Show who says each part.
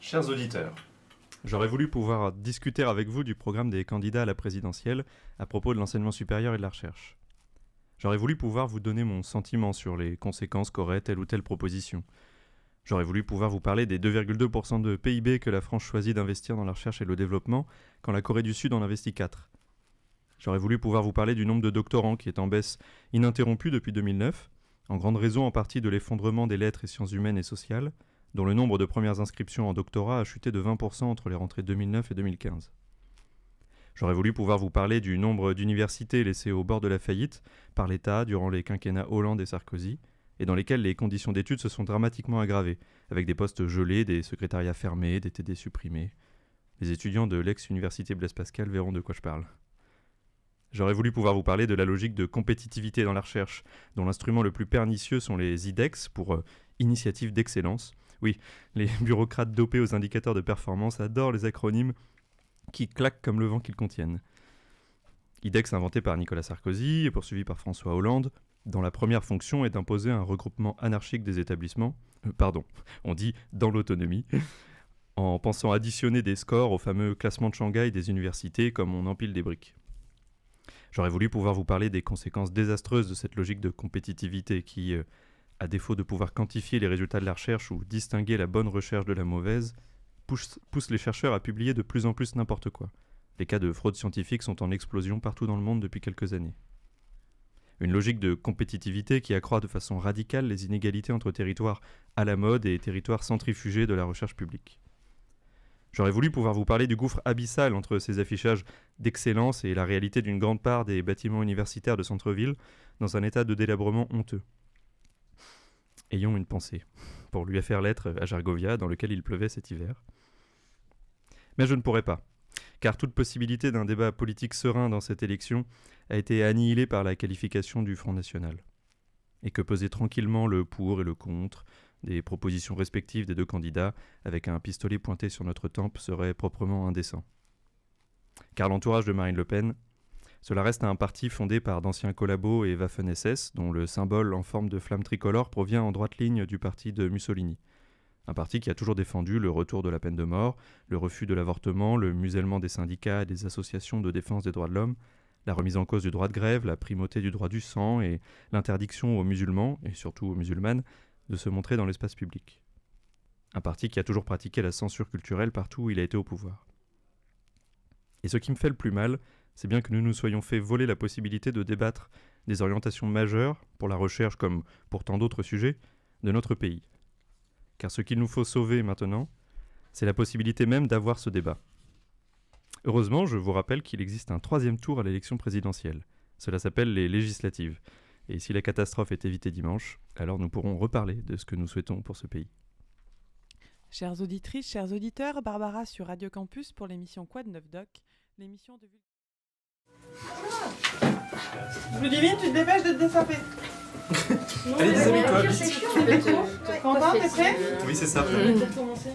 Speaker 1: Chers auditeurs,
Speaker 2: J'aurais voulu pouvoir discuter avec vous du programme des candidats à la présidentielle à propos de l'enseignement supérieur et de la recherche. J'aurais voulu pouvoir vous donner mon sentiment sur les conséquences qu'aurait telle ou telle proposition. J'aurais voulu pouvoir vous parler des 2,2% de PIB que la France choisit d'investir dans la recherche et le développement quand la Corée du Sud en investit 4. J'aurais voulu pouvoir vous parler du nombre de doctorants qui est en baisse ininterrompue depuis 2009, en grande raison en partie de l'effondrement des lettres et sciences humaines et sociales, dont le nombre de premières inscriptions en doctorat a chuté de 20% entre les rentrées 2009 et 2015. J'aurais voulu pouvoir vous parler du nombre d'universités laissées au bord de la faillite par l'État durant les quinquennats Hollande et Sarkozy, et dans lesquelles les conditions d'études se sont dramatiquement aggravées, avec des postes gelés, des secrétariats fermés, des TD supprimés. Les étudiants de l'ex-université Blaise Pascal verront de quoi je parle. J'aurais voulu pouvoir vous parler de la logique de compétitivité dans la recherche, dont l'instrument le plus pernicieux sont les IDEX, pour Initiative d'excellence. Oui, les bureaucrates dopés aux indicateurs de performance adorent les acronymes qui claquent comme le vent qu'ils contiennent. IDEX inventé par Nicolas Sarkozy et poursuivi par François Hollande, dont la première fonction est d'imposer un regroupement anarchique des établissements, on dit dans l'autonomie, en pensant additionner des scores au fameux classement de Shanghai des universités comme on empile des briques. J'aurais voulu pouvoir vous parler des conséquences désastreuses de cette logique de compétitivité qui, à défaut de pouvoir quantifier les résultats de la recherche ou distinguer la bonne recherche de la mauvaise, pousse les chercheurs à publier de plus en plus n'importe quoi. Les cas de fraude scientifique sont en explosion partout dans le monde depuis quelques années. Une logique de compétitivité qui accroît de façon radicale les inégalités entre territoires à la mode et territoires centrifugés de la recherche publique. J'aurais voulu pouvoir vous parler du gouffre abyssal entre ces affichages d'excellence et la réalité d'une grande part des bâtiments universitaires de centre-ville dans un état de délabrement honteux. Ayons une pensée pour l'UFR Lettres à Jargovia dans lequel il pleuvait cet hiver. Mais je ne pourrais pas, car toute possibilité d'un débat politique serein dans cette élection a été annihilée par la qualification du Front National. Et que peser tranquillement le pour et le contre des propositions respectives des deux candidats avec un pistolet pointé sur notre tempe serait proprement indécent. Car l'entourage de Marine Le Pen, cela reste un parti fondé par d'anciens collabos et Waffen-SS, dont le symbole en forme de flamme tricolore provient en droite ligne du parti de Mussolini. Un parti qui a toujours défendu le retour de la peine de mort, le refus de l'avortement, le musellement des syndicats et des associations de défense des droits de l'homme, la remise en cause du droit de grève, la primauté du droit du sang et l'interdiction aux musulmans, et surtout aux musulmanes, de se montrer dans l'espace public. Un parti qui a toujours pratiqué la censure culturelle partout où il a été au pouvoir. Et ce qui me fait le plus mal, c'est bien que nous nous soyons fait voler la possibilité de débattre des orientations majeures, pour la recherche comme pour tant d'autres sujets, de notre pays. Car ce qu'il nous faut sauver maintenant, c'est la possibilité même d'avoir ce débat. Heureusement, je vous rappelle qu'il existe un 3e tour à l'élection présidentielle. Cela s'appelle les législatives. Et si la catastrophe est évitée dimanche, alors nous pourrons reparler de ce que nous souhaitons pour ce pays.
Speaker 3: Chères auditrices, chers auditeurs, Barbara sur Radio Campus pour l'émission Quad 9 Doc, l'émission de... Ludivine, tu te dépêches de te dessaper.
Speaker 1: allez déshabille-toi, vite.
Speaker 4: C'est chiant, mais
Speaker 3: Quentin, t'es prêt ?
Speaker 1: Oui, c'est ça.
Speaker 4: Peut-être commencer.